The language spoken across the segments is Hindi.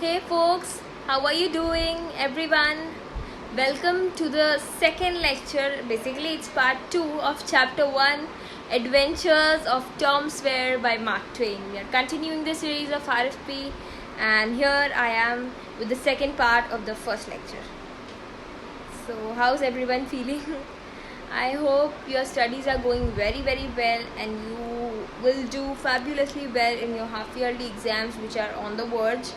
Hey folks, how are you doing everyone? Welcome to the second lecture. Basically it's part 2 of chapter 1, Adventures of Tom Sawyer by Mark Twain. We are continuing the series of RFP and here I am with the second part of the first lecture. So how's everyone feeling? I hope your studies are going very well and you will do fabulously well in your half yearly exams which are on the verge.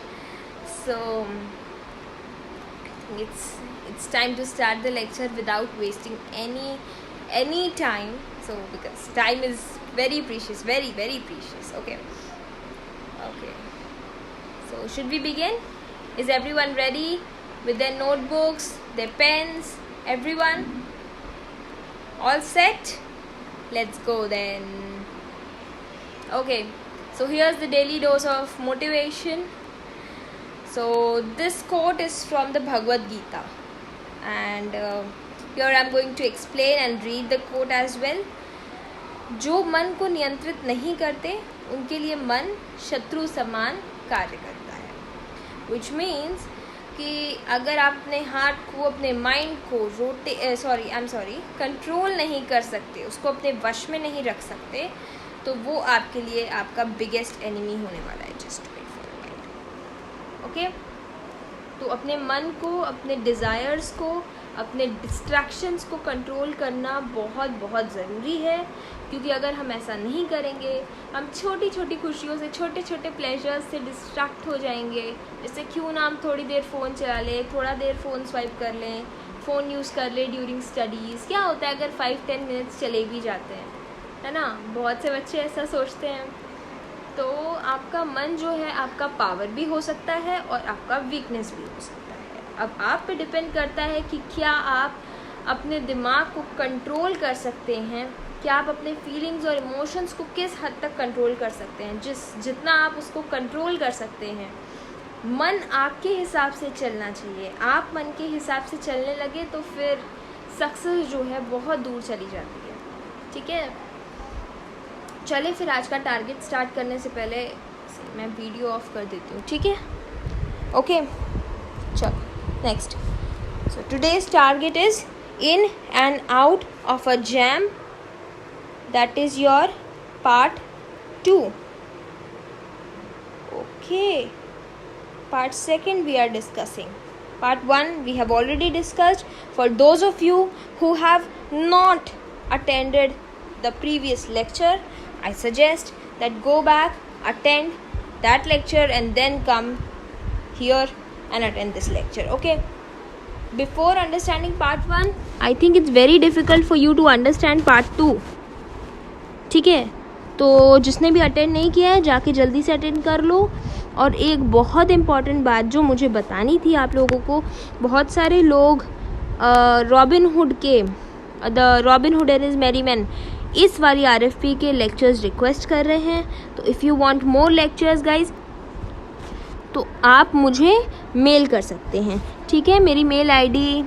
So I think it's time to start the lecture without wasting any time. So because time is very precious, very precious. Okay. So should we begin? Is everyone ready with their notebooks, their pens? Everyone? All set? Let's go then. Okay. So here's the daily dose of motivation. So this quote is from the Bhagavad Gita and here I am going to explain and read the quote as well. जो मन को नियंत्रित नहीं करते उनके लिए मन शत्रु समान कार्य करता है. Which means कि अगर आप अपने हार्ट को, अपने माइंड को कंट्रोल नहीं कर सकते, उसको अपने वश में नहीं रख सकते, तो वो आपके लिए आपका बिगेस्ट एनिमी होने वाला है. Just okay. तो अपने मन को, अपने डिज़ायर्स को, अपने डिस्ट्रैक्शंस को कंट्रोल करना बहुत ज़रूरी है, क्योंकि अगर हम ऐसा नहीं करेंगे हम छोटी छोटी खुशियों से, छोटे छोटे प्लेजर्स से डिस्ट्रैक्ट हो जाएंगे. जैसे क्यों ना हम थोड़ी देर फ़ोन चला लें, थोड़ा देर फ़ोन स्वाइप कर लें, फ़ोन यूज़ कर लें ड्यूरिंग स्टडीज़. क्या होता है अगर 5-10 मिनट्स चले भी जाते हैं, है ना. बहुत से बच्चे ऐसा सोचते हैं. तो आपका मन जो है आपका पावर भी हो सकता है और आपका वीकनेस भी हो सकता है. अब आप पे डिपेंड करता है कि क्या आप अपने दिमाग को कंट्रोल कर सकते हैं, क्या आप अपने फीलिंग्स और इमोशंस को किस हद तक कंट्रोल कर सकते हैं. जितना आप उसको कंट्रोल कर सकते हैं, मन आपके हिसाब से चलना चाहिए. आप मन के हिसाब से चलने लगे तो फिर सक्सेस जो है बहुत दूर चली जाती है. ठीक है, चले फिर आज का टारगेट स्टार्ट करने से पहले मैं वीडियो ऑफ कर देती हूँ. ठीक है, ओके. चलो next. So today's target is in and out of a jam. That is your part 2. Okay, part 2 we are discussing. Part 1 we have already discussed. For those of you who have not attended the previous lecture, I suggest that go back, attend that lecture and then come here and attend this lecture. Okay, before understanding part 1 I think it's very difficult for you to understand part 2. ठीक है, तो जिसने भी अटेंड नहीं किया है जाके जल्दी से अटेंड कर लो. और एक बहुत इम्पॉर्टेंट बात जो मुझे बतानी थी आप लोगों को, बहुत सारे लोग रॉबिन हुड के the Robin Hood and his merry men इस वाली RFP के लेक्चर्स रिक्वेस्ट कर रहे हैं. तो if you want more lectures guys, तो आप मुझे मेल कर सकते हैं. ठीक है, मेरी मेल ID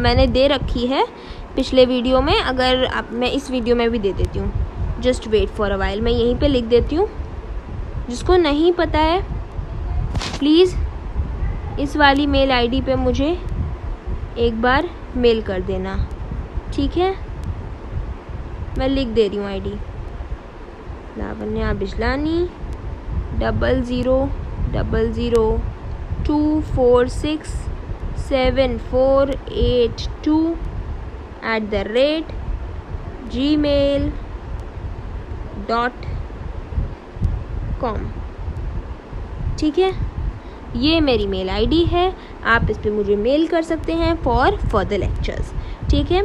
मैंने दे रखी है पिछले वीडियो में. अगर आप, मैं इस वीडियो में भी दे देती हूँ. Just wait for a while, मैं यहीं पे लिख देती हूँ. जिसको नहीं पता है प्लीज़ इस वाली मेल ID पे मुझे एक बार मेल कर देना. ठीक है, मैं लिख दे रही हूँ ID. लावण्या बिजलानी 0000246748@gmail.com. ठीक है, ये मेरी मेल ID है. आप इस पे मुझे मेल कर सकते हैं फॉर फर्दर लेक्चर्स. ठीक है,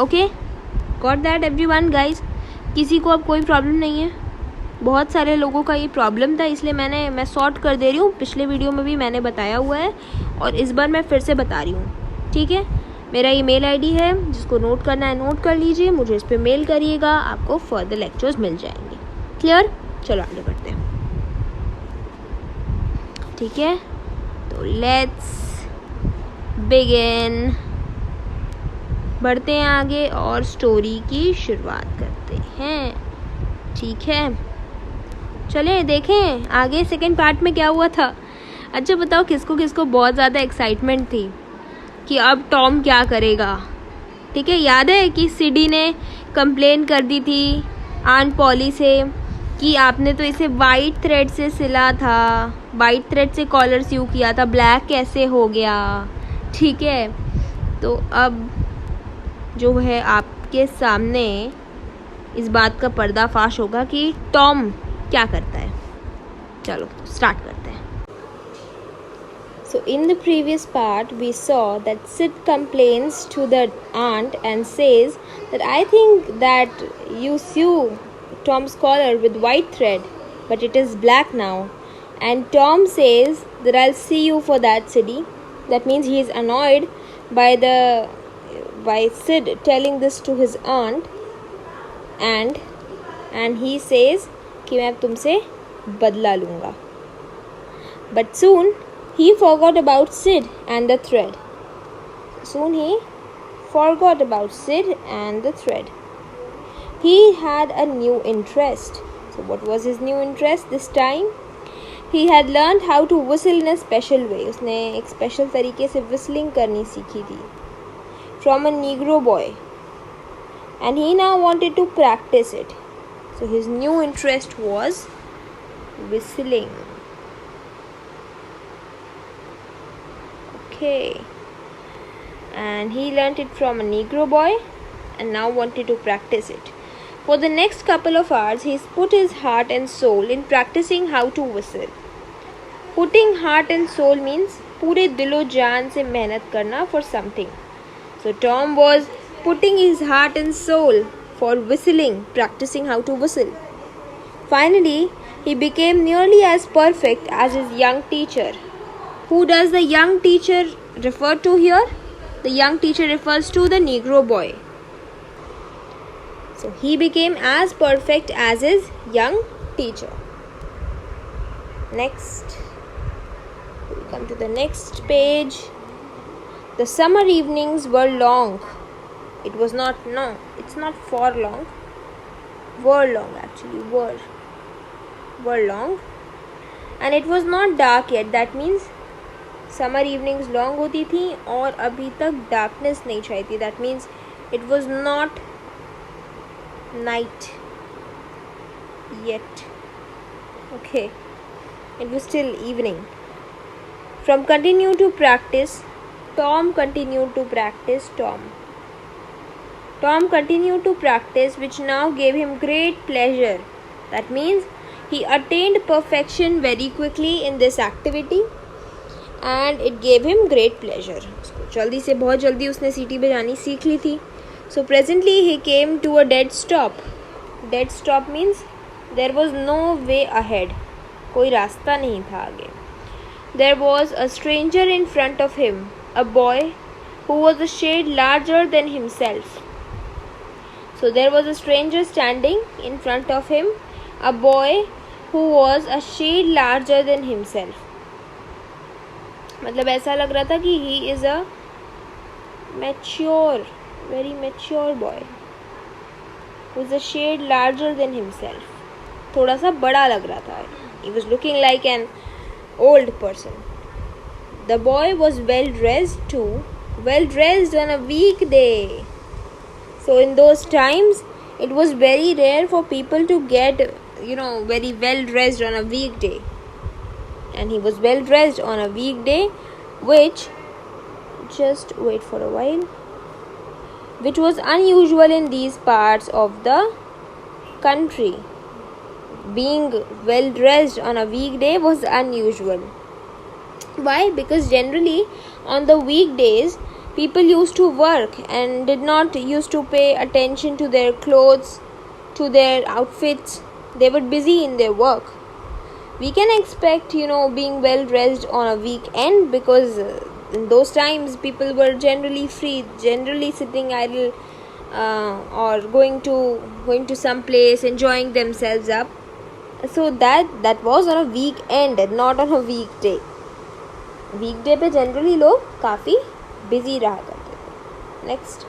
okay. Got that everyone guys. किसी को अब कोई प्रॉब्लम नहीं है. बहुत सारे लोगों का ये प्रॉब्लम था, इसलिए मैं सॉर्ट कर दे रही हूँ. पिछले वीडियो में भी मैंने बताया हुआ है और इस बार मैं फिर से बता रही हूँ. ठीक है, मेरा ये मेल ID है. जिसको नोट करना है नोट कर लीजिए, मुझे इस पर मेल करिएगा, आपको फर्दर लेक्चर्स मिल जाएंगे. क्लियर? चलो आगे बढ़ते हैं. ठीक है, तो लेट्स बिगिन. बढ़ते हैं आगे और स्टोरी की शुरुआत करते हैं. ठीक है, चलें देखें आगे सेकंड पार्ट में क्या हुआ था. अच्छा बताओ, किसको किसको बहुत ज़्यादा एक्साइटमेंट थी कि अब टॉम क्या करेगा? ठीक है, याद है कि सिडी ने कंप्लेन कर दी थी आंट पॉली से कि आपने तो इसे वाइट थ्रेड से सिला था, वाइट थ्रेड से कॉलर स्यू किया था, ब्लैक कैसे हो गया? ठीक है, तो अब जो है आपके सामने इस बात का पर्दाफाश होगा कि टॉम क्या करता है। चलो स्टार्ट करते हैं। So in the previous part we saw that Sid complains to the aunt and says that I think that you sew Tom's collar with white thread but it is black now, and Tom says that I'll see you for that, Siddy. That means he is annoyed by Sid telling this to his aunt, and he says कि मैं अब तुमसे बदला लूँगा. But soon he forgot about Sid and the thread. He had a new interest. So what was his new interest this time? He had learned how to whistle in a special way. उसने एक special तरीके से whistling करनी सीखी थी from a Negro boy, and he now wanted to practice it. So his new interest was whistling. Okay, and he learnt it from a Negro boy and now wanted to practice it. For the next couple of hours, he's put his heart and soul in practicing how to whistle. Putting heart and soul means पूरे दिलो जान से मेहनत करना for something. So Tom was putting his heart and soul for whistling, practicing how to whistle. Finally, he became nearly as perfect as his young teacher. Who does the young teacher refer to here? The young teacher refers to the Negro boy. So he became as perfect as his young teacher. Next, we come to the next page. The summer evenings were long. It's not for long. Were long actually. Were long. And it was not dark yet. That means summer evenings long होती थी और अभी तक डार्कनेस नहीं छाई थी. That means it was not night yet. Okay, it was still evening. From continue to practise, Tom continued to practice. Tom continued to practice, which now gave him great pleasure. That means he attained perfection very quickly in this activity. And it gave him great pleasure. बहुत जल्दी उसने सीटी बजानी सीख ली थी. So presently he came to a dead stop. Dead stop means there was no way ahead. कोई रास्ता नहीं था आगे. There was a stranger in front of him, a boy who was a shade larger than himself. So there was a stranger standing in front of him, a boy who was a shade larger than himself. मतलब ऐसा लग रहा था कि he is a very mature boy who is a shade larger than himself. थोड़ा सा बड़ा लग रहा था. He was looking like an old person. The boy was well dressed on a weekday. So in those times it was very rare for people to get very well dressed on a weekday. And he was well dressed on a weekday, which was unusual in these parts of the country. Being well dressed on a weekday was unusual. Why? Because generally on the weekdays people used to work and did not used to pay attention to their clothes, to their outfits. They were busy in their work. We can expect being well dressed on a weekend, because in those times people were generally free, generally sitting idle, or going to some place, enjoying themselves up. So that was on a weekend, not on a weekday. Weekday पे generally लोग काफ़ी busy रहा करते थे. Next,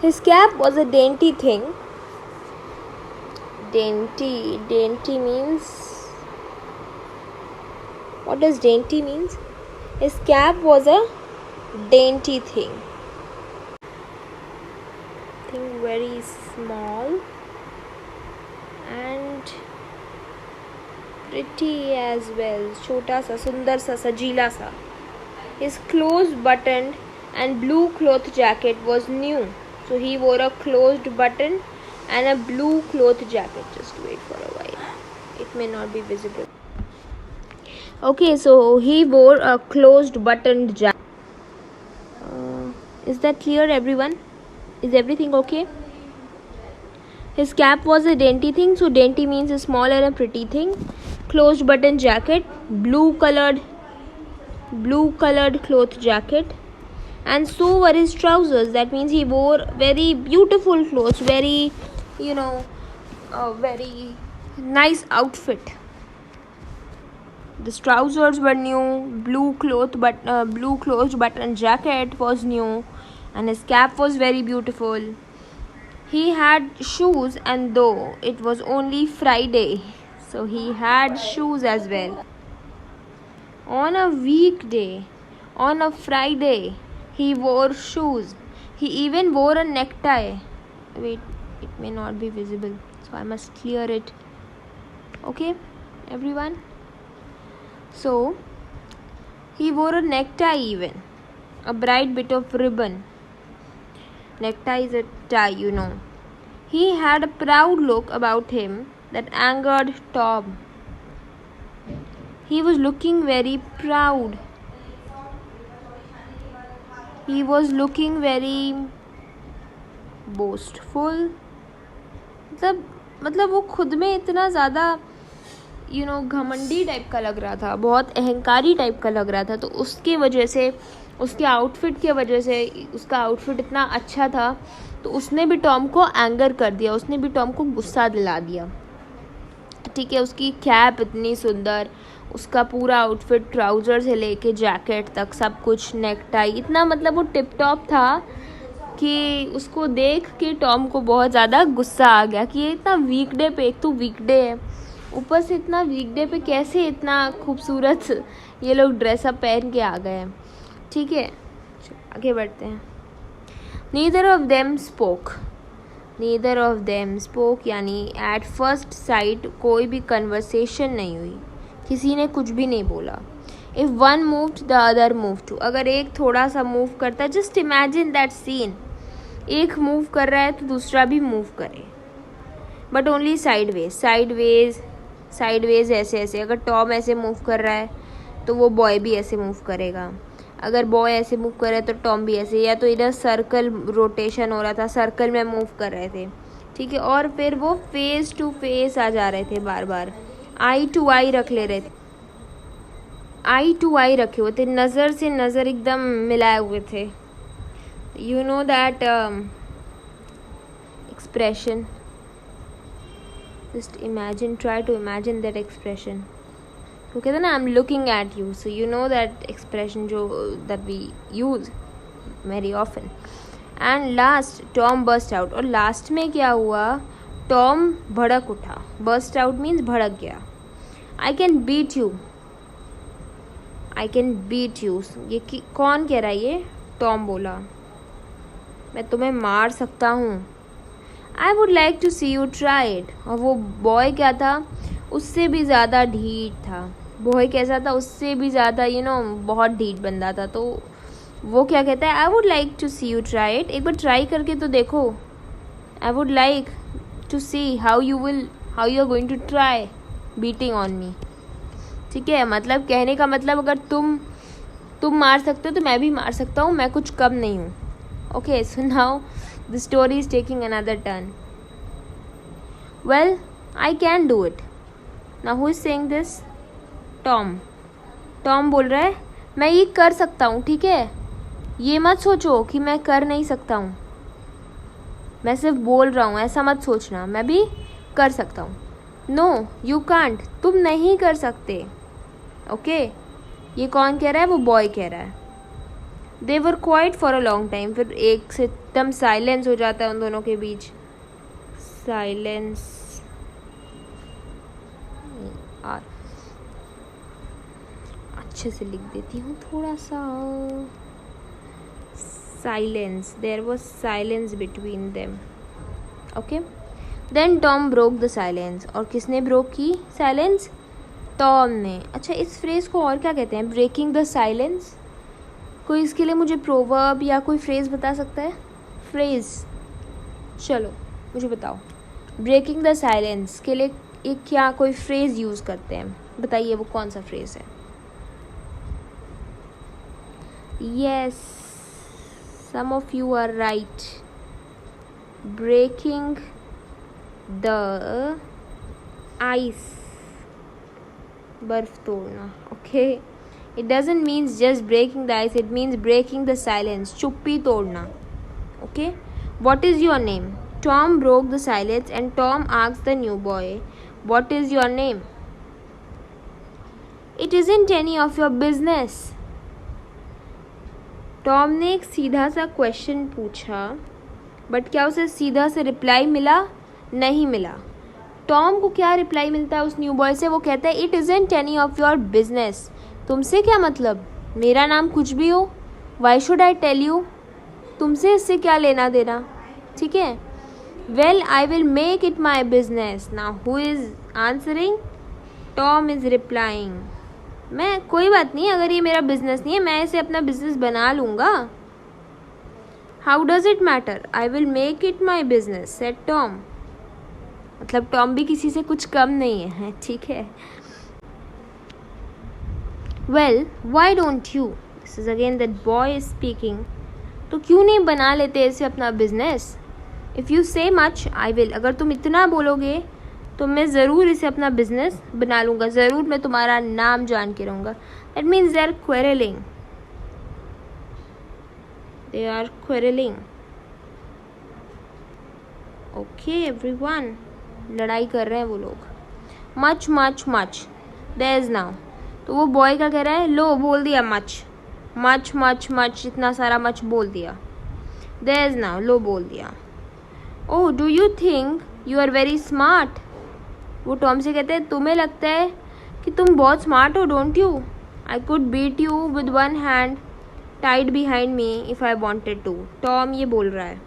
his cap was a dainty thing. Dainty means What does dainty means? His cap was a dainty thing very small and pretty as well. छोटा सा, सुंदर सा, सजीला सा. His closed buttoned and blue cloth jacket was new. So he wore a closed button and a blue cloth jacket. Just wait for a while. It may not be visible. Okay, so he wore a closed buttoned jacket. Is that clear, everyone? Is everything okay? His cap was a dainty thing. So dainty means a small and a pretty thing. Closed button jacket, blue colored cloth jacket, and so were his trousers. That means he wore very beautiful clothes, very, very nice outfit. The trousers were new, blue closed button jacket was new, and his cap was very beautiful. He had shoes, and though it was only Friday, so he had shoes as well. On a weekday, on a Friday, he wore shoes. He even wore a necktie. Wait, it may not be visible, so I must clear it. Okay, everyone? So, he wore a necktie even. A bright bit of ribbon. Necktie is a tie, He had a proud look about him that angered Tom. He was looking very proud. He was looking very boastful. मतलब वो खुद में इतना ज़्यादा घमंडी टाइप का लग रहा था, बहुत अहंकारी टाइप का लग रहा था. तो उसके वजह से, उसके आउटफिट की वजह से, उसका आउटफिट इतना अच्छा था तो उसने भी टॉम को एंगर कर दिया, उसने भी टॉम को गुस्सा दिला दिया. ठीक है, उसकी कैप इतनी सुंदर, उसका पूरा आउटफिट, ट्राउज़र से लेके जैकेट तक सब कुछ, नेकटाई, इतना मतलब वो टिप टॉप था कि उसको देख के टॉम को बहुत ज़्यादा गुस्सा आ गया कि ये इतना वीकडे पे, एक तो वीकडे है, ऊपर से इतना वीकडे पे कैसे इतना खूबसूरत ये लोग ड्रेसअप पहन के आ गए हैं. ठीक है, आगे बढ़ते हैं. Neither of them spoke यानी एट फर्स्ट साइट कोई भी कन्वर्सेशन नहीं हुई, किसी ने कुछ भी नहीं बोला. If one moved the other move too, अगर एक थोड़ा सा मूव करता है, जस्ट इमेजिन दैट सीन, एक मूव कर रहा है तो दूसरा भी मूव करे, बट ओनली साइडवेज ऐसे. अगर टॉम ऐसे मूव कर रहा है तो वो बॉय भी ऐसे मूव करेगा, अगर बॉय ऐसे मूव कर रहे तो टॉम भी ऐसे, या तो इधर सर्कल रोटेशन हो रहा था, सर्कल में मूव कर रहे थे. ठीक है, और फिर वो फेस टू फेस आ जा रहे थे, बार बार आई टू आई रखे हुए थे, नज़र से नज़र एकदम मिलाए हुए थे. You know that expression, just imagine, try to imagine that expression. तो कहते ना, I am looking at you, so you know that expression जो that we use very often. And last Tom burst out, और लास्ट में क्या हुआ, टॉम भड़क उठा. बर्स्ट आउट मीन्स भड़क गया. I can beat you. ये कौन कह रहा है? ये टॉम बोला, मैं तुम्हें मार सकता हूँ. I would like to see you try it. और वो बॉय क्या था, उससे भी ज़्यादा ढीठ था. बॉय कैसा था, उससे भी ज़्यादा बहुत ढीठ बंदा था. तो वो क्या कहता है, I would like to see you try it, एक बार ट्राई करके तो देखो. I would like to see how you are going to try beating on me. ठीक है, मतलब कहने का मतलब, अगर तुम मार सकते हो तो मैं भी मार सकता हूँ, मैं कुछ कम नहीं हूँ. Okay, so now the story is taking another turn. Well, I can do it. Now who is saying this? Tom बोल रहा है, मैं ये कर सकता हूँ. ठीक है, ये मत सोचो कि मैं कर नहीं सकता हूँ, मैं सिर्फ बोल रहा हूँ, ऐसा मत सोचना, मैं भी कर सकता हूँ. नो यू कांट, तुम नहीं कर सकते. ओके, ये कौन कह रहा है? वो बॉय कह रहा है. They were quiet for a long time, फिर एक से एकदम साइलेंस हो जाता है उन दोनों के बीच. साइलेंस. अच्छे से लिख देती हूँ थोड़ा सा. Silence. There was silence between them. Okay. Then Tom broke the silence. और किसने ब्रोक की साइलेंस? टॉम ने. अच्छा, इस फ्रेज को और क्या कहते हैं? Breaking the silence. कोई इसके लिए मुझे प्रोवर्ब या कोई फ्रेज बता सकता है? फ्रेज, चलो मुझे बताओ. ब्रेकिंग द साइलेंस के लिए एक क्या कोई फ्रेज यूज़ करते हैं? बताइए वो कौन सा फ्रेज है? Yes, some of you are right. Breaking the ice. बर्फ तोड़ना. Okay. It doesn't mean just breaking the ice. It means breaking the silence. चुप्पी तोड़ना. Okay. What is your name? Tom broke the silence and Tom asked the new boy, "What is your name?" It isn't any of your business. Tom ने एक सीधा सा क्वेश्चन पूछा, बट क्या उसे सीधा से रिप्लाई मिला? नहीं मिला. टॉम को क्या रिप्लाई मिलता है उस न्यू बॉय से? वो कहता है it isn't any of your business. तुमसे क्या मतलब? मेरा नाम कुछ भी हो. Why should I tell you? तुमसे इससे क्या लेना देना? ठीक है. Well, I will make it my business. Now who is answering? Tom is replying. मैं, कोई बात नहीं, अगर ये मेरा बिजनेस नहीं है मैं इसे अपना बिजनेस बना लूँगा. How does it matter? I will make it my business, said Tom. मतलब टॉम भी किसी से कुछ कम नहीं है. ठीक है. Well, why don't you? This is again that boy is speaking. तो क्यों नहीं बना लेते इसे अपना बिजनेस? इफ़ यू से मच आई विल. अगर तुम इतना बोलोगे तो मैं ज़रूर इसे अपना बिजनेस बना लूँगा. ज़रूर मैं तुम्हारा नाम जान के रहूँगा. That means they are quarrelling. They are quarrelling. Okay everyone, लड़ाई कर रहे हैं वो लोग. Much much much. There is now. तो वो बॉय क्या कह रहा है? लो, बोल दिया मच मच मच मच. इतना सारा मच बोल दिया. There is now. लो, बोल दिया. Oh, do you think you are very smart? वो टॉम से कहते हैं तुम्हें लगता है कि तुम बहुत स्मार्ट हो, don't you? I could beat you with one hand tied behind me if I wanted to. Tom ये बोल रहा है.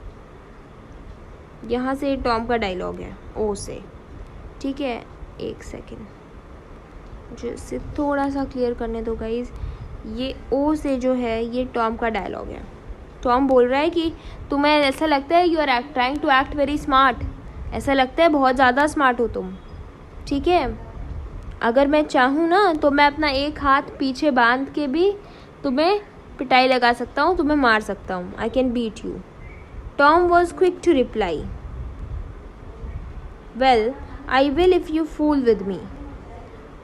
यहाँ से टॉम का डायलॉग है ओ से. ठीक है, एक सेकेंड मुझे इसे थोड़ा सा क्लियर करने दो गाइज. ये ओ से जो है ये टॉम का डायलॉग है. टॉम बोल रहा है कि तुम्हें ऐसा लगता है you are trying to act very smart. ऐसा लगता है बहुत ज़्यादा स्मार्ट हो तुम. ठीक है. अगर मैं चाहूँ ना तो मैं अपना एक हाथ पीछे बांध के भी तुम्हें पिटाई लगा सकता हूँ, तुम्हें मार सकता हूँ. I can beat you. Tom was quick to reply, well I will if you fool with me.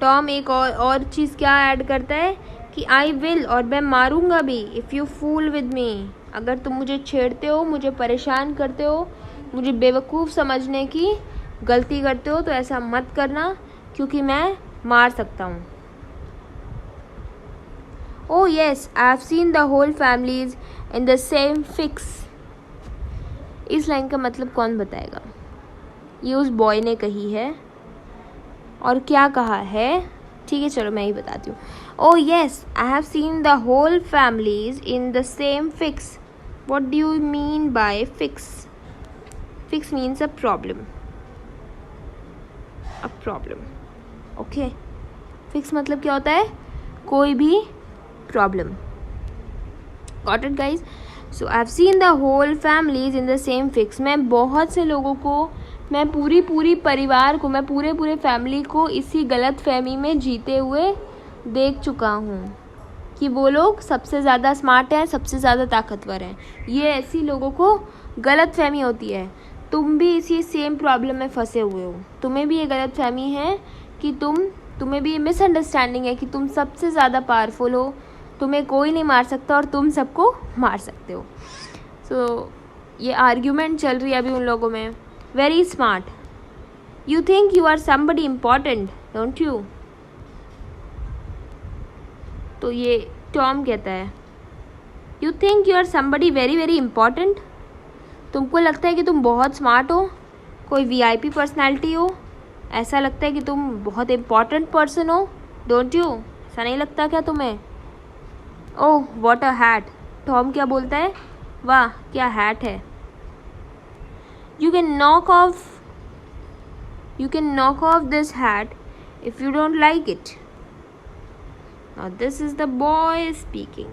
Tom एक और चीज़ क्या ऐड करता है कि आई विल, और मैं मारूंगा भी, if you fool with me. अगर तुम मुझे छेड़ते हो, मुझे परेशान करते हो, मुझे बेवकूफ़ समझने की गलती करते हो तो ऐसा मत करना, क्योंकि मैं मार सकता हूँ. Oh yes, I have seen the whole families in the same fix. इस लाइन का मतलब कौन बताएगा? ये उस बॉय ने कही है. और क्या कहा है? ठीक है, चलो मैं ही बताती हूँ. Oh yes, I have seen the whole families in the same fix. What do you mean by fix? Fix means a problem. A problem. Okay. Fix मतलब क्या होता है? कोई भी problem. Got it guys? So I have seen the whole families in the same fix. मैं बहुत से लोगों को, मैं पूरी परिवार को, मैं पूरे फैमिली को इसी गलत फहमी में जीते हुए देख चुका हूँ कि वो लोग सबसे ज़्यादा स्मार्ट हैं, सबसे ज़्यादा ताकतवर हैं. ये ऐसी लोगों को गलत फहमी होती है. तुम भी इसी सेम प्रॉब्लम में फंसे हुए हो. तुम्हें भी ये गलत फहमी है कि तुम्हें भी ये मिसअंडरस्टैंडिंग है कि तुम सबसे ज़्यादा पावरफुल हो, तुम्हें कोई नहीं मार सकता और तुम सबको मार सकते हो. सो ये आर्ग्यूमेंट चल रही है अभी उन लोगों में. Very smart. You think you are somebody important, don't you? तो ये टॉम कहता है you think you are somebody very important. तुमको लगता है कि तुम बहुत स्मार्ट हो, कोई VIP पर्सनैलिटी हो, ऐसा लगता है कि तुम बहुत इम्पॉर्टेंट पर्सन हो, डोंट यू? ऐसा नहीं लगता क्या तुम्हें? Oh what a hat. Tom क्या बोलता है? वाह क्या हैट है। You can knock off this hat if you don't like it. Now this is the boy speaking.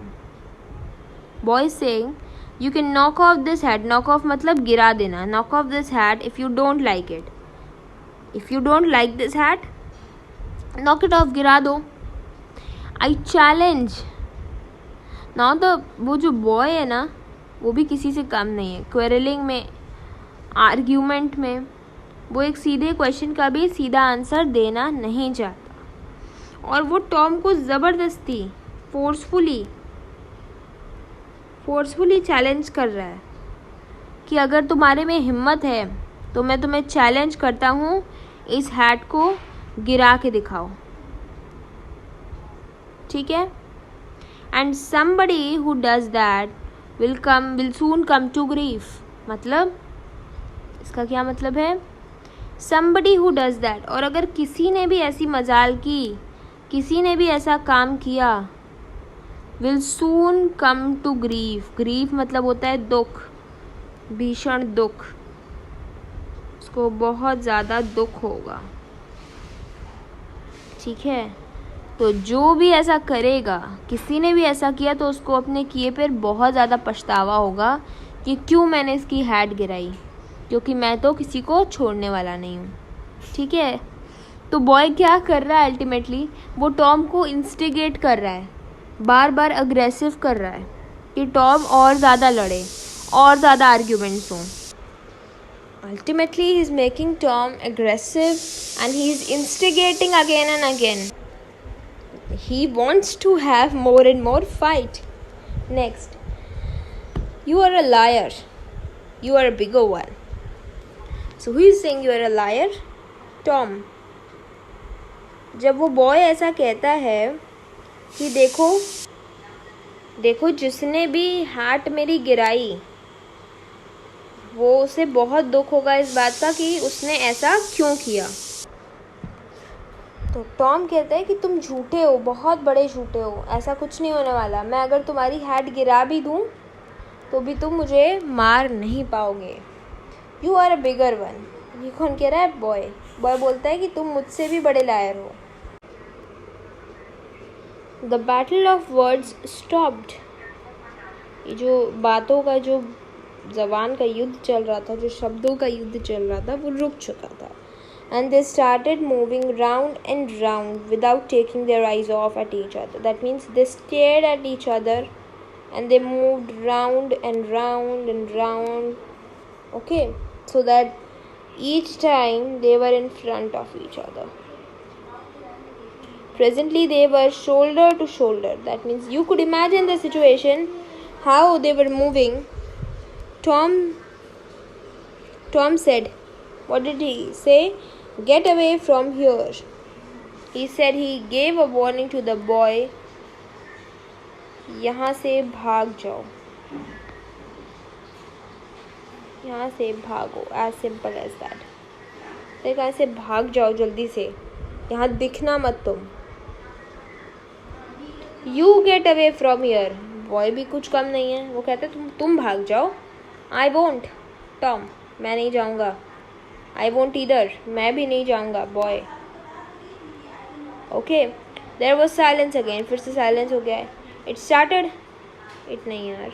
Boy saying you can knock off this hat. Knock off मतलब गिरा देना। Knock off this hat if you don't like it. If you don't like this hat, knock it of, गिरा दो। I challenge. नाउ द वो जो बॉय है ना, वो भी किसी से कम नहीं है क्वेरलिंग में, आर्ग्यूमेंट में। वो एक सीधे क्वेश्चन का भी सीधा आंसर देना नहीं चाहता और वो टॉम को ज़बरदस्ती फोर्सफुली चैलेंज कर रहा है कि अगर तुम्हारे में हिम्मत है तो मैं तुम्हें चैलेंज करता हूँ, इस हैट को गिरा के दिखाओ, ठीक है। And somebody who does that will soon come to grief. मतलब इसका क्या मतलब है? समबडी हु डज दैट, और अगर किसी ने भी ऐसी मजाल की, किसी ने भी ऐसा काम किया, will soon come to grief. Grief मतलब होता है दुख, भीषण दुख, उसको बहुत ज़्यादा दुख होगा, ठीक है। तो जो भी ऐसा करेगा, किसी ने भी ऐसा किया तो उसको अपने किए पर बहुत ज़्यादा पछतावा होगा कि क्यों मैंने इसकी हैट गिराई, क्योंकि मैं तो किसी को छोड़ने वाला नहीं हूँ, ठीक है। तो बॉय क्या कर रहा है अल्टीमेटली? वो टॉम को इंस्टिगेट कर रहा है, बार बार अग्रेसिव कर रहा है कि टॉम और ज़्यादा लड़े, और ज़्यादा आर्ग्यूमेंट्स हों। Ultimately, he is making Tom aggressive and he is instigating again and again. He wants to have more and more fight. Next, you are a liar. You are a bigger one. So who is saying you are a liar? Tom. जब वो बॉय ऐसा कहता है कि देखो जिसने भी हैट मेरी गिराई, वो उसे बहुत दुख होगा इस बात का कि उसने ऐसा क्यों किया। तो टॉम कहता है कि तुम झूठे हो, बहुत बड़े झूठे हो, ऐसा कुछ नहीं होने वाला। मैं अगर तुम्हारी हैट गिरा भी दूँ तो भी तुम मुझे मार नहीं पाओगे। You are a bigger one. ये कौन कह रहा है? बॉय बोलता है कि तुम मुझसे भी बड़े लायर हो। The battle of words stopped. ये जो बातों का, जो ज़बान का युद्ध चल रहा था, जो शब्दों का युद्ध चल रहा था, वो रुक चुका था। And they started moving round and round without taking their eyes of at each other. That means they stared at each other and they moved round and round and round, okay, so that each time they were in front of each other. Presently they were shoulder to shoulder. That means you could imagine the situation, how they were moving. Tom said, what did he say? Get away from here. He said, he gave a warning to the boy, यहाँ से भाग जाओ, यहाँ से भागो, as simple as that. देखो ऐसे भाग जाओ जल्दी से, यहाँ दिखना मत तुम। You get away from here. Boy भी कुछ कम नहीं है, वो कहते तुम भाग जाओ। I won't. टॉम, मैं नहीं जाऊँगा। I won't either. मैं भी नहीं जाऊँगा। Boy, okay. There was silence again. फिर से silence हो गया है। It started. It नहीं यार।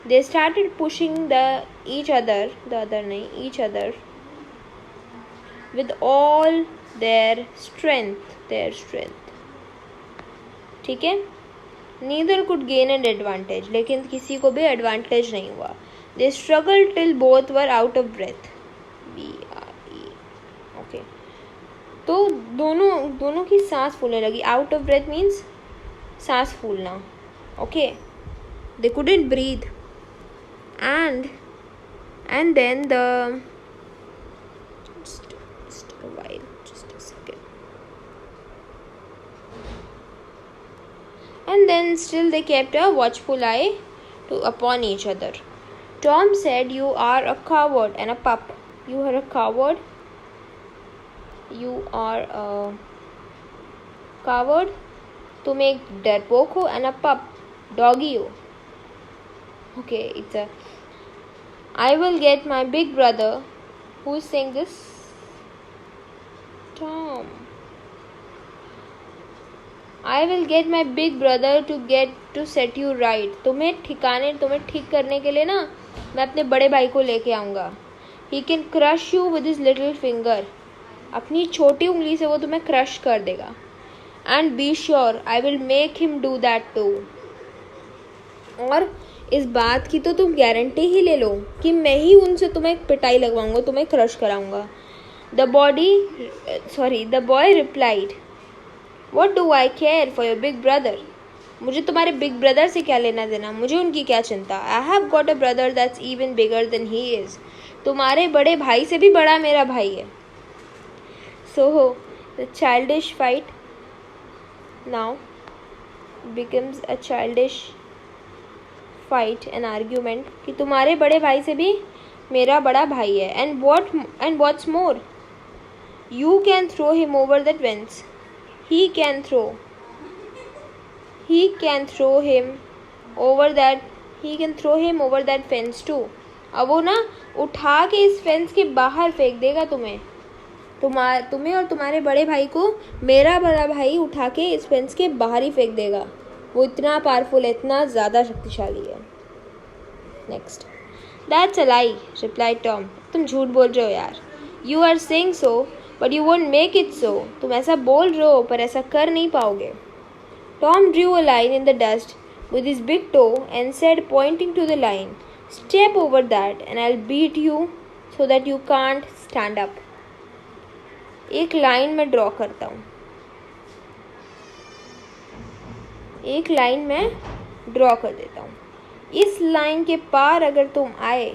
They started pushing each other with all their strength. ठीक है। Neither could gain an advantage. लेकिन किसी को भी advantage नहीं हुआ। They struggled till both were out of breath. BRE. Okay. तो दोनों की सांस फूलने लगी। आउट ऑफ ब्रेथ मीन्स सांस फूलना, okay. They couldn't breathe and then just a second. And then still they kept a watchful eye upon each other. Tom said, you are a coward and a pup. You are a coward. You are a coward, तुम एक डरपोक हो, एंड अ पप, डॉगी हो. Okay, it's a I will get my big brother. Who's saying this? Tom. I will get my big brother to set you right. तुम्हें ठीक करने के लिए ना मैं अपने बड़े भाई को लेके आऊँगा. He can crush you with his little finger. अपनी छोटी उंगली से वो तुम्हें क्रश कर देगा. And be sure I will make him do that too. और इस बात की तो तुम गारंटी ही ले लो कि मैं ही उनसे तुम्हें पिटाई लगवाऊंगा, तुम्हें क्रश कराऊंगा. The boy replied, what do I care for your big brother. मुझे तुम्हारे बिग ब्रदर से क्या लेना देना, मुझे उनकी क्या चिंता. I have got a brother that's even bigger than he is. तुम्हारे बड़े भाई से भी बड़ा मेरा भाई है. So the childish fight now becomes a childish fight an argument कि तुम्हारे बड़े भाई से भी मेरा बड़ा भाई है. And what's more, you can throw him over that fence. He can throw him over that fence too. अब वो ना उठा के इस फेंस के बाहर फेंक देगा तुम्हें और तुम्हारे बड़े भाई को मेरा बड़ा भाई उठा के इस फेंस के बाहर ही फेंक देगा. वो इतना पावरफुल है, इतना ज़्यादा शक्तिशाली है. Next. That's a lie, reply Tom. तुम झूठ बोल रहे हो यार. You are saying so but you won't make it so. तुम ऐसा बोल रहे हो पर ऐसा कर नहीं पाओगे. Tom drew a line in the dust with his big toe and said, pointing to the line, step over that and I'll beat you so that you can't stand up. एक लाइन में ड्रॉ करता हूँ. एक लाइन में ड्रॉ कर देता हूँ. इस लाइन के पार अगर तुम आए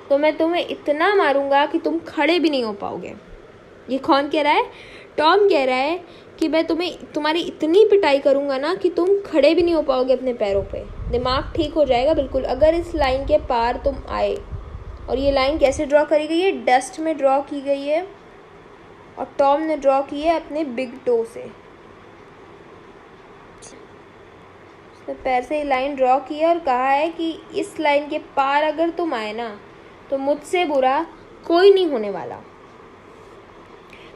तो मैं तुम्हें इतना मारूंगा कि तुम खड़े भी नहीं हो पाओगे. ये कौन कह रहा है? टॉम कह रहा है कि मैं तुम्हारी इतनी पिटाई करूंगा ना कि तुम खड़े भी नहीं हो पाओगे अपने पैरों पे. दिमाग ठीक हो जाएगा बिल्कुल अगर इस लाइन के पार तुम आए. और ये लाइन कैसे ड्रॉ करी गई है? डस्ट में ड्रॉ की गई है और टॉम ने ड्रॉ की है अपने बिग टो से. उसने पैर से लाइन ड्रॉ की है और कहा है कि इस लाइन के पार अगर तुम आए ना तो मुझसे बुरा कोई नहीं होने वाला.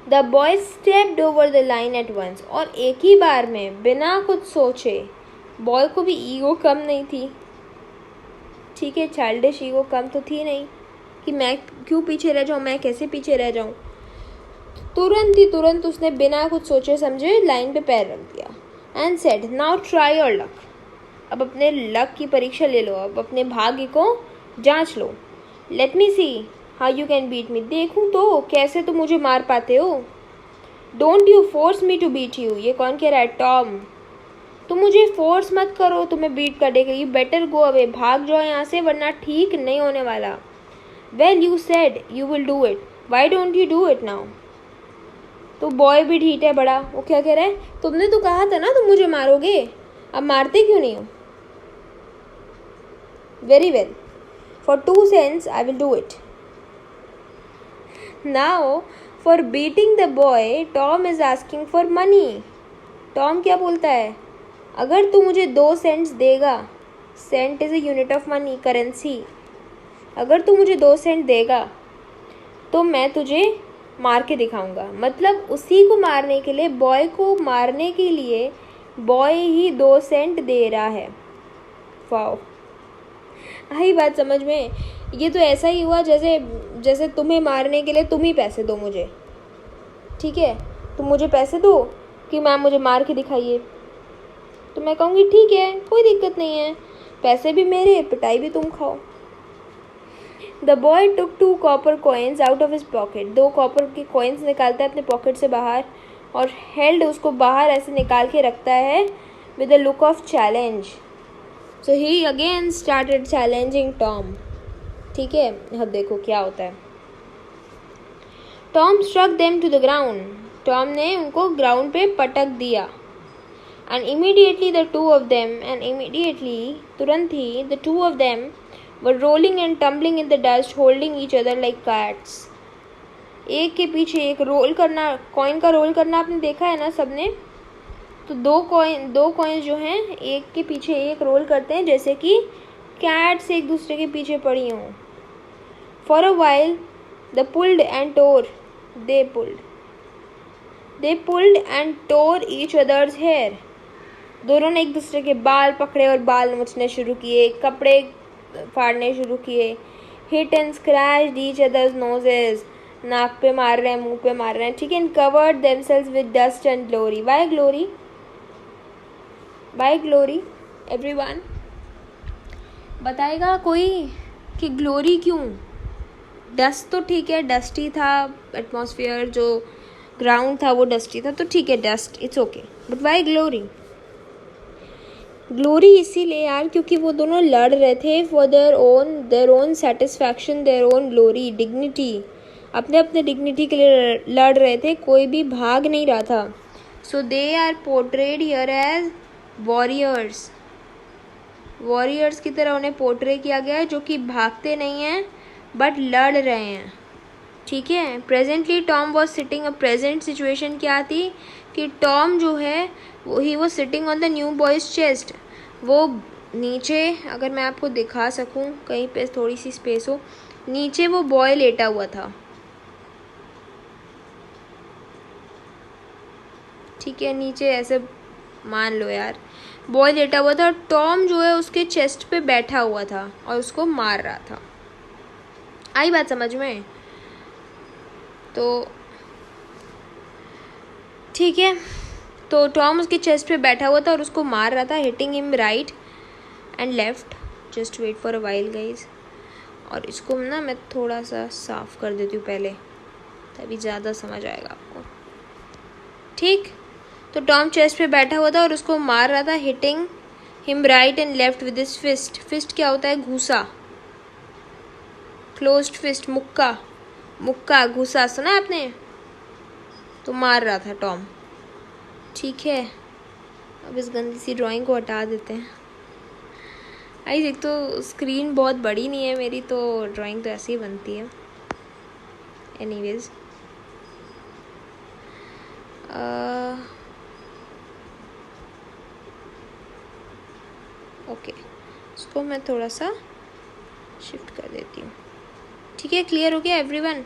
The boy stepped over the line at once. और एक ही बार में बिना कुछ सोचे, बॉय को भी ईगो कम नहीं थी. ठीक है, चाइल्डिश ईगो कम तो थी नहीं कि मैं क्यों पीछे रह जाऊँ, मैं कैसे पीछे रह जाऊँ. तुरंत उसने बिना कुछ सोचे समझे लाइन पे पैर रख दिया. And said, now try your luck. अब अपने लक की परीक्षा ले लो, अब अपने भाग्य को जांच लो. Let me see how you can beat me. देखूं तो कैसे तुम मुझे मार पाते हो. Don't you force me to beat you. ये कौन कह रहा है? टॉम. तुम मुझे फोर्स मत करो तुम्हें बीट करने के लिए. You better go away. भाग जाओ यहाँ से वरना ठीक नहीं होने वाला. Well you said you will do it. Why don't you do it now. तो बॉय भी ढीठ है बड़ा. वो क्या कह रहा है? तुमने तो कहा था ना तुम मुझे मारोगे, अब मारते क्यों नहीं हो. Very well, for 2 cents I will do it. Now, for beating the boy, Tom is asking for money. Tom क्या बोलता है? अगर तू मुझे 2 cents देगा, cent is a unit of money, currency. अगर तू मुझे 2 cent देगा तो मैं तुझे मार के दिखाऊंगा. मतलब उसी को मारने के लिए, बॉय को मारने के लिए बॉय ही 2 cent दे रहा है. वाओ, आई बात समझ में. ये तो ऐसा ही हुआ जैसे तुम्हें मारने के लिए तुम ही पैसे दो मुझे. ठीक है, तुम मुझे पैसे दो कि मैम मुझे मार के दिखाइए, तो मैं कहूँगी ठीक है कोई दिक्कत नहीं है, पैसे भी मेरे, पिटाई भी तुम खाओ. The boy took 2 copper coins out of his pocket. 2 copper के कॉइन्स निकालता है अपने पॉकेट से बाहर और हेल्ड उसको बाहर ऐसे निकाल के रखता है with a look of challenge. So he again started challenging Tom. ठीक है, अब देखो क्या होता है. Tom struck them to the ground. Tom ने उनको ग्राउंड पे पटक दिया. एंड इमीडिएटली तुरंत ही the 2 of them were rolling and tumbling in the dust, holding each other like cats. एक के पीछे एक रोल करना, कॉइन का रोल करना आपने देखा है ना सबने. तो दो कॉइन्स जो हैं एक के पीछे एक रोल करते हैं, जैसे कि कैट्स एक दूसरे के पीछे पड़ी हों। For a while they pulled and tore they pulled and tore each other's hair. दोनों ने एक दूसरे के बाल पकड़े और बाल नोचने शुरू किए, कपड़े फाड़ने शुरू किए। Hit and scratched each others noses, नाक पे मार रहे हैं, मुंह पे मार रहे हैं, ठीक है। And covered themselves with dust and glory. Why glory? By glory everyone, बताएगा कोई कि ग्लोरी क्यों? डस्ट तो ठीक है, डस्टी था एटमॉस्फेयर, जो ग्राउंड था वो डस्टी था, तो ठीक है dust, it's okay, but why glory? Glory इसीलिए यार क्योंकि वो दोनों लड़ रहे थे for their own satisfaction, their own glory, dignity, अपने अपने डिग्निटी के लिए लड़ रहे थे, कोई भी भाग नहीं रहा था। So they are portrayed here as warriors. Warriors की तरह उन्हें पोर्ट्रे किया गया है, जो कि भागते नहीं हैं बट लड़ रहे हैं, ठीक है। Presently Tom was sitting, a present situation क्या थी कि टॉम जो है वो he was sitting on the new boys chest. वो नीचे, अगर मैं आपको दिखा सकूं कहीं पे थोड़ी सी स्पेस हो, नीचे वो बॉय लेटा हुआ था, ठीक है। नीचे ऐसे मान लो यार, बॉय लेटा हुआ था और टॉम जो है उसके चेस्ट पे बैठा हुआ था और उसको मार रहा था। आई बात समझ में? तो ठीक है, तो टॉम उसके चेस्ट पे बैठा हुआ था और उसको मार रहा था, hitting him right and left. Just wait for a while guys. और इसको ना मैं थोड़ा सा साफ कर देती हूँ पहले, तभी ज़्यादा समझ आएगा आपको, ठीक। तो टॉम चेस्ट पे बैठा हुआ था और उसको मार रहा था, hitting him right and left with his fist. Fist क्या होता है? घूसा, क्लोज्ड फिस्ट, मुक्का, मुक्का घूसा, सुना है आपने? तो मार रहा था टॉम, ठीक है। अब इस गंदी सी ड्राइंग को हटा देते हैं। आई देख, तो स्क्रीन बहुत बड़ी नहीं है मेरी, तो ड्राइंग तो ऐसे ही बनती है। एनीवेज, ओके, इसको मैं थोड़ा सा शिफ्ट कर देती हूँ, ठीक है। क्लियर हो गया एवरीवन?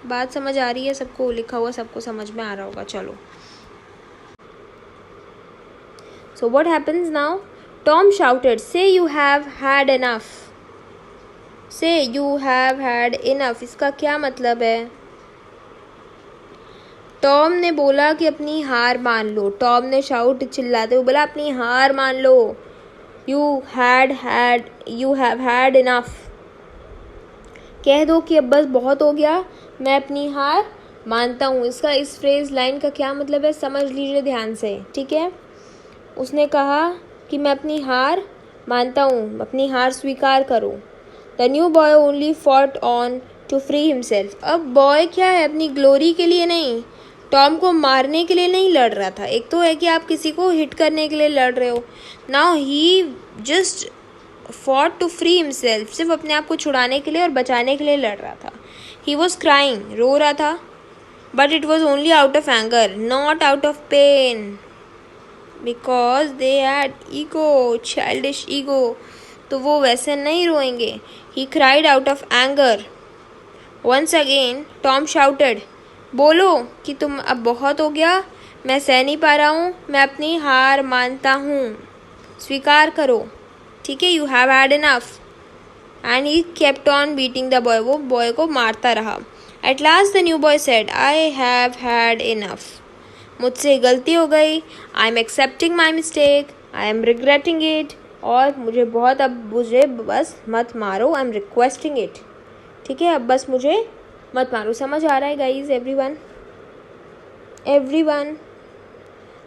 बात समझ आ रही है सबको? लिखा हुआ सबको समझ में आ रहा होगा। चलो, so what happens now? Tom shouted, से यू हैव हैड इनफ, से यू हैव हैड इनफ। इसका क्या मतलब है? टॉम ने बोला कि अपनी हार मान लो। टॉम ने शाउट चिल्लाते हुए बोला अपनी हार मान लो। यू हैव हैड इनफ, कह दो कि अब बस बहुत हो गया, मैं अपनी हार मानता हूँ। इसका, इस फ्रेज लाइन का क्या मतलब है समझ लीजिए ध्यान से, ठीक है। उसने कहा कि मैं अपनी हार मानता हूँ, अपनी हार स्वीकार करो। The new boy only fought on to free himself. अब बॉय क्या है, अपनी ग्लोरी के लिए नहीं, टॉम को मारने के लिए नहीं लड़ रहा था। एक तो है कि आप किसी को हिट करने के लिए लड़ रहे हो, now he just fought to free himself, सिर्फ अपने आप को छुड़ाने के लिए और बचाने के लिए लड़ रहा था। ही वॉज क्राइंग, रो रहा था, but it was only out of anger, not out of pain, because they had ego, childish ego, तो वो वैसे नहीं रोएंगे। He cried out of anger. Once again Tom shouted, बोलो कि तुम अब बहुत हो गया, मैं सह नहीं पा रहा हूँ, मैं अपनी हार मानता हूँ, स्वीकार करो, ठीक है। You have had enough. And he kept on beating the boy, वो बॉय को मारता रहा। At last the new boy said, I have had enough, मुझसे गलती हो गई, I am accepting my mistake, I am regretting it, और मुझे बहुत, अब मुझे बस मत मारो, आई एम रिक्वेस्टिंग इट, ठीक है। अब बस मुझे मत मारो। समझ आ रहा है guys? Everyone, everyone,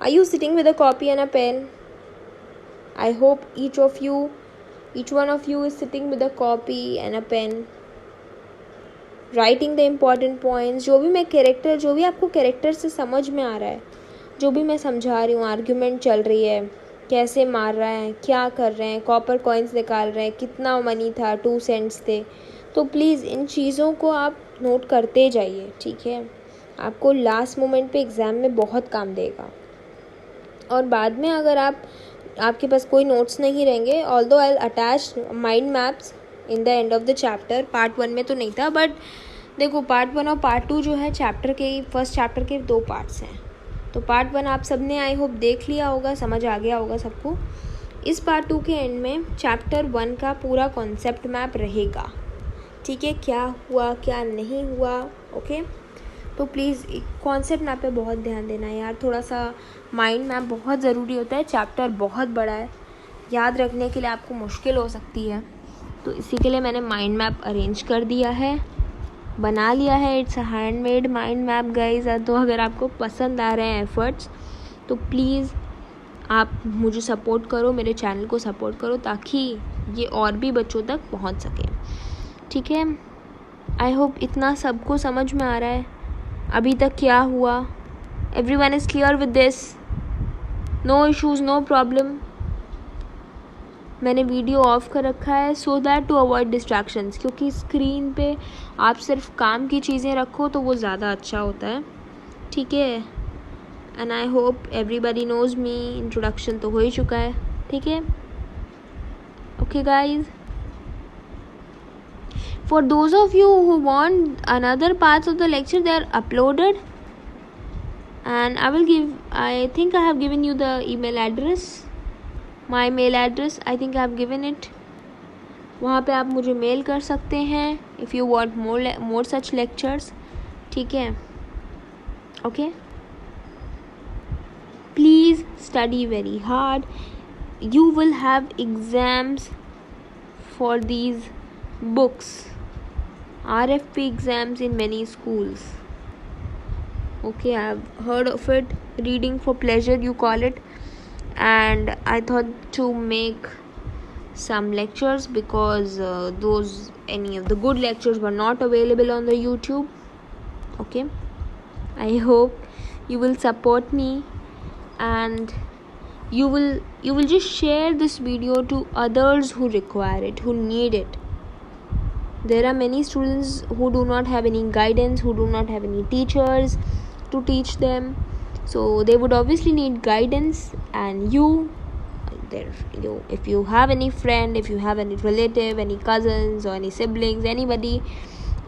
are you sitting with a copy and a pen? I hope each one of you is sitting with a copy and a pen, writing the important points, जो भी मैं कैरेक्टर, जो भी आपको कैरेक्टर से समझ में आ रहा है, जो भी मैं समझा रही हूँ, आर्ग्यूमेंट चल रही है, कैसे मार रहा है, क्या कर रहे हैं, कॉपर कॉइन्स निकाल रहे हैं, कितना मनी था, 2 सेंट्स थे, तो प्लीज़ इन चीज़ों को आप नोट करते जाइए, ठीक है। आपको लास्ट मोमेंट पे एग्ज़ाम में बहुत काम देगा। और बाद में अगर आपके पास कोई नोट्स नहीं रहेंगे, although I attach mind maps in the end of the chapter. Part 1 में तो नहीं था, बट देखो पार्ट 1 और पार्ट 2 जो है फर्स्ट चैप्टर के 2 पार्ट्स हैं। तो पार्ट 1 आप सब ने आई होप देख लिया होगा, समझ आ गया होगा सबको। इस पार्ट 2 के एंड में चैप्टर 1 का पूरा कॉन्सेप्ट मैप रहेगा, ठीक है, क्या हुआ क्या नहीं हुआ। ओके, तो प्लीज़ कॉन्सेप्ट मैप पे बहुत ध्यान देना यार, थोड़ा सा माइंड मैप बहुत ज़रूरी होता है। चैप्टर बहुत बड़ा है, याद रखने के लिए आपको मुश्किल हो सकती है, तो इसी के लिए मैंने माइंड मैप अरेंज कर दिया है, बना लिया है। It's a handmade mind map guys. तो अगर आपको पसंद आ रहे हैं एफर्ट्स तो प्लीज़ आप मुझे सपोर्ट करो, मेरे चैनल को सपोर्ट करो, ताकि ये और भी बच्चों तक पहुंच सके, ठीक है। आई होप इतना सबको समझ में आ रहा है अभी तक क्या हुआ। Everyone is clear with this, no issues, no problem. मैंने वीडियो ऑफ कर रखा है so that to avoid distractions, क्योंकि स्क्रीन पे आप सिर्फ काम की चीज़ें रखो तो वो ज़्यादा अच्छा होता है, ठीक है। And I hope everybody knows me, introduction तो हो ही चुका है, ठीक है। Okay guys, for those of you who want another parts of the lecture, they are uploaded, and I think I have given you the email address, my mail address, I think I have given it. वहाँ पे आप मुझे मेल कर सकते हैं if you want more such lectures, ठीक है। okay, please study very hard. You will have exams for these books, RFP exams in many schools. Okay, I have heard of it, reading for pleasure you call it, and I thought to make some lectures because any of the good lectures were not available on the YouTube. Okay, I hope you will support me, and you will just share this video to others who require it, who need it. There are many students who do not have any guidance, who do not have any teachers to teach them, so they would obviously need guidance. And if you have any friend, if you have any relative, any cousins or any siblings, anybody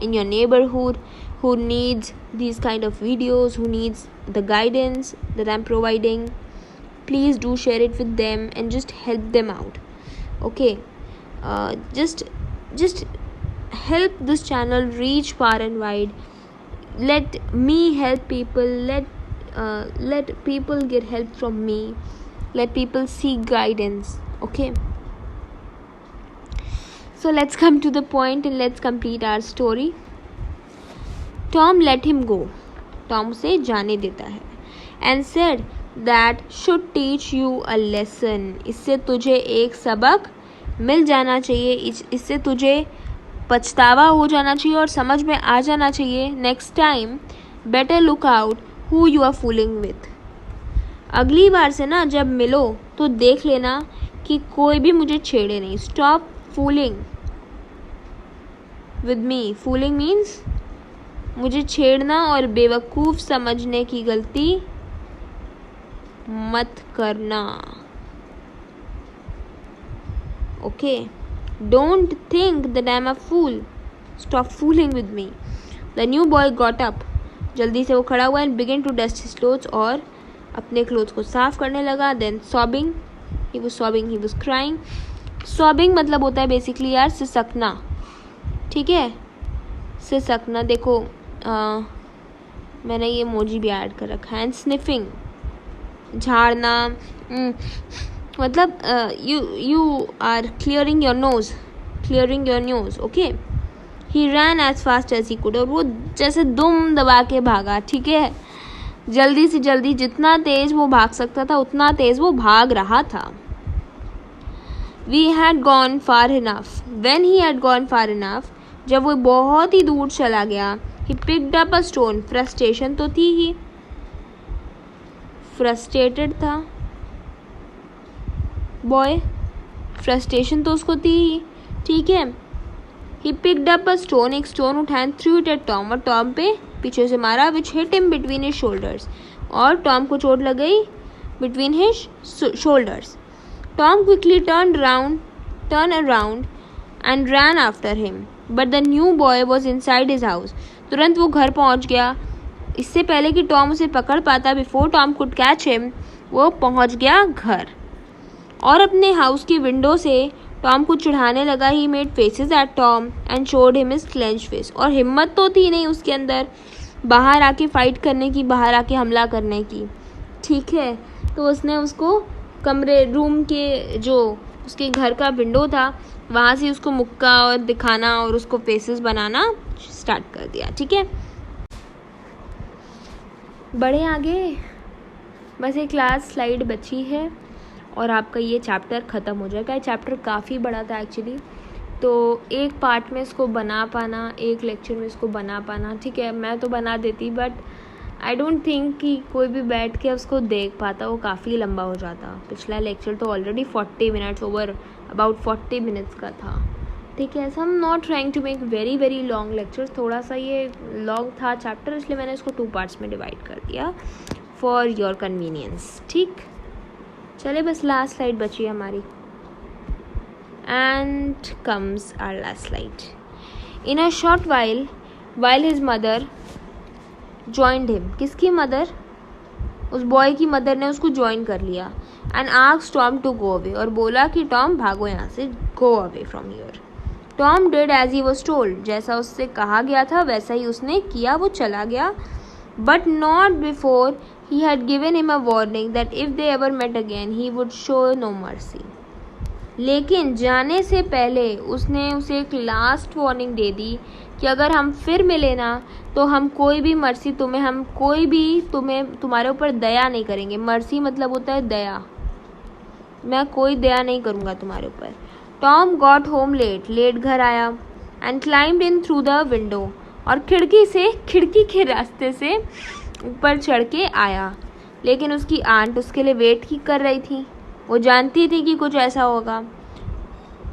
in your neighborhood who needs these kind of videos, who needs the guidance that I'm providing, please do share it with them and just help them out. Okay, just help this channel reach far and wide. Let me help people, let people get help from me, let people seek guidance. Okay, so let's come to the point and let's complete our story. Tom let him go. Tom उसे जाने देता है and said that should teach you a lesson. इससे तुझे एक सबक मिल जाना चाहिए, इससे तुझे पछतावा हो जाना चाहिए और समझ में आ जाना चाहिए। Next time better look out who you are fooling with. अगली बार से ना जब मिलो तो देख लेना कि कोई भी मुझे छेड़े नहीं। Stop fooling with me. Fooling means मुझे छेड़ना और बेवकूफ़ समझने की गलती मत करना। Okay, don't think that I am a fool. Stop fooling with me. The new boy got up. जल्दी से वो खड़ा हुआ and began to dust his clothes, और अपने क्लोथ्स को साफ करने लगा। Then sobbing, he was crying. Sobbing मतलब होता है बेसिकली यार सिसकना, ठीक है, सिसकना। देखो मैंने ये इमोजी भी ऐड कर रखा है। And sniffing, झाड़ना, मतलब you are clearing your nose. Okay, he ran as fast as he could. और वो जैसे दुम दबा के भागा, ठीक है, जल्दी से जल्दी, जितना तेज वो भाग सकता था उतना तेज वो भाग रहा था। We had gone far enough. When he had gone far enough, जब वो बहुत ही दूर चला गया, he picked up a stone. Frustration तो थी ही, फ्रस्ट्रेटेड था बॉय, फ्रस्ट्रेशन तो उसको थी ही, ठीक है। He picked up a stone, एक स्टोन उठाया, थ्रू इट एट टॉम, और टॉम पे पीछे से मारा, which hit him between his shoulders, और टॉम को चोट लग गई between his shoulders. Tom quickly turned around and ran after him. But the new boy was inside his house. तुरंत वो घर पहुंच गया. इससे पहले कि टॉम उसे पकड़ पाता, before Tom could catch him, वो पहुंच गया घर और अपने हाउस की विंडो से टॉम को चिढ़ाने लगा. He made faces at Tom and showed him his clenched fist. और हिम्मत तो थी नहीं उसके अंदर बाहर आके फाइट करने की, बाहर आके हमला करने की. ठीक है, तो उसने उसको कमरे रूम के जो उसके घर का विंडो था वहाँ से उसको मुक्का और दिखाना और उसको फेसेस बनाना स्टार्ट कर दिया. ठीक है, बढ़े आगे. बस एक लास्ट स्लाइड बची है और आपका ये चैप्टर ख़त्म हो जाएगा. ये चैप्टर काफ़ी बड़ा था एक्चुअली, तो एक पार्ट में इसको बना पाना, एक लेक्चर में इसको बना पाना, ठीक है, मैं तो बना देती बट आई डोंट थिंक कि कोई भी बैठ के उसको देख पाता, वो काफ़ी लंबा हो जाता. पिछला लेक्चर तो already 40 minutes over about 40 minutes का था. ठीक है, so I am not trying to make very very long lecture. थोड़ा सा ये लॉन्ग था चैप्टर, इसलिए मैंने इसको 2 पार्ट्स में डिवाइड कर दिया फॉर योर कन्वीनियंस. ठीक, चले, बस लास्ट स्लाइड बची है हमारी. And comes our last slide. In a short while his mother joined him. किसकी मदर? उस बॉय की मदर ने उसको ज्वाइन कर लिया. And asked Tom to go away. और बोला कि टॉम भागो यहाँ से, go away from here. Tom did as he was told. जैसा उससे कहा गया था वैसा ही उसने किया, वो चला गया. But not before he had given him a warning that if they ever met again he would show no mercy. लेकिन जाने से पहले उसने उसे एक लास्ट वार्निंग दे दी कि अगर हम फिर मिले ना तो हम कोई भी मर्सी तुम्हारे ऊपर दया नहीं करेंगे. मर्सी मतलब होता है दया. मैं कोई दया नहीं करूँगा तुम्हारे ऊपर. टॉम गॉट होम लेट घर आया. And climbed in through the window. और खिड़की के रास्ते से ऊपर चढ़ के आया. लेकिन उसकी आंट उसके लिए वेट ही कर रही थी. वो जानती थी कि कुछ ऐसा होगा.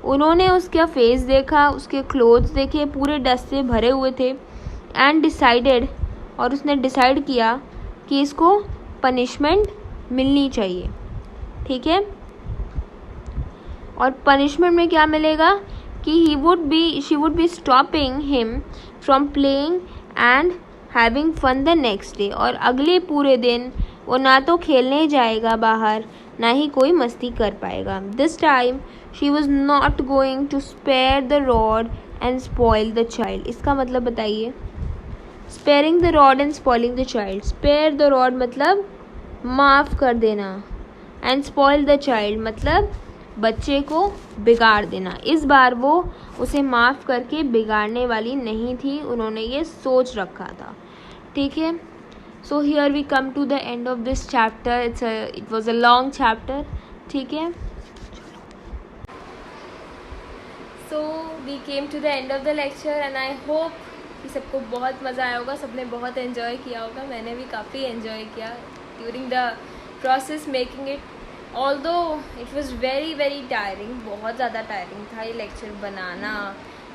उन्होंने उसका फेस देखा, उसके क्लोथ्स देखे, पूरे डस्ट से भरे हुए थे. एंड डिसाइडेड, और उसने डिसाइड किया कि इसको पनिशमेंट मिलनी चाहिए. ठीक है, और पनिशमेंट में क्या मिलेगा कि she would be stopping him from playing and having fun the next day. और अगले पूरे दिन वो ना तो खेलने जाएगा बाहर, ना ही कोई मस्ती कर पाएगा. This time she was not going to spare the rod and spoil the child. इसका मतलब बताइए. Sparing the rod and spoiling the child. Spare the rod मतलब माफ़ कर देना, एंड स्पॉइल द चाइल्ड मतलब बच्चे को बिगाड़ देना. इस बार वो उसे माफ़ करके बिगाड़ने वाली नहीं थी, उन्होंने ये सोच रखा था. ठीक है, so here we come to the end of this chapter. It was a long chapter. ठीक है, so we came to the end of the lecture and I hope कि सबको बहुत मज़ा आया होगा, सबने बहुत एंजॉय किया होगा. मैंने भी काफ़ी एंजॉय किया during the process making it. Although it was very very tiring, बहुत ज़्यादा टायरिंग था ये लेक्चर बनाना,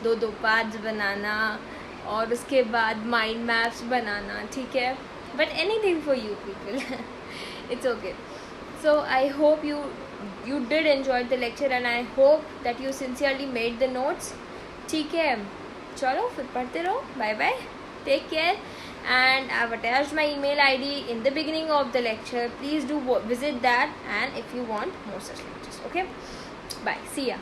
2 पार्ट्स बनाना और उसके बाद माइंड मैप्स बनाना. ठीक है, but anything for you people, it's okay. So I hope you did enjoy the lecture and I hope that you sincerely made the notes. ठीक है, चलो फिर पढ़ते रहो. Bye bye, take care. And I've attached my email ID in the beginning of the lecture. Please do visit that and if you want more such lectures. Okay, bye, see ya.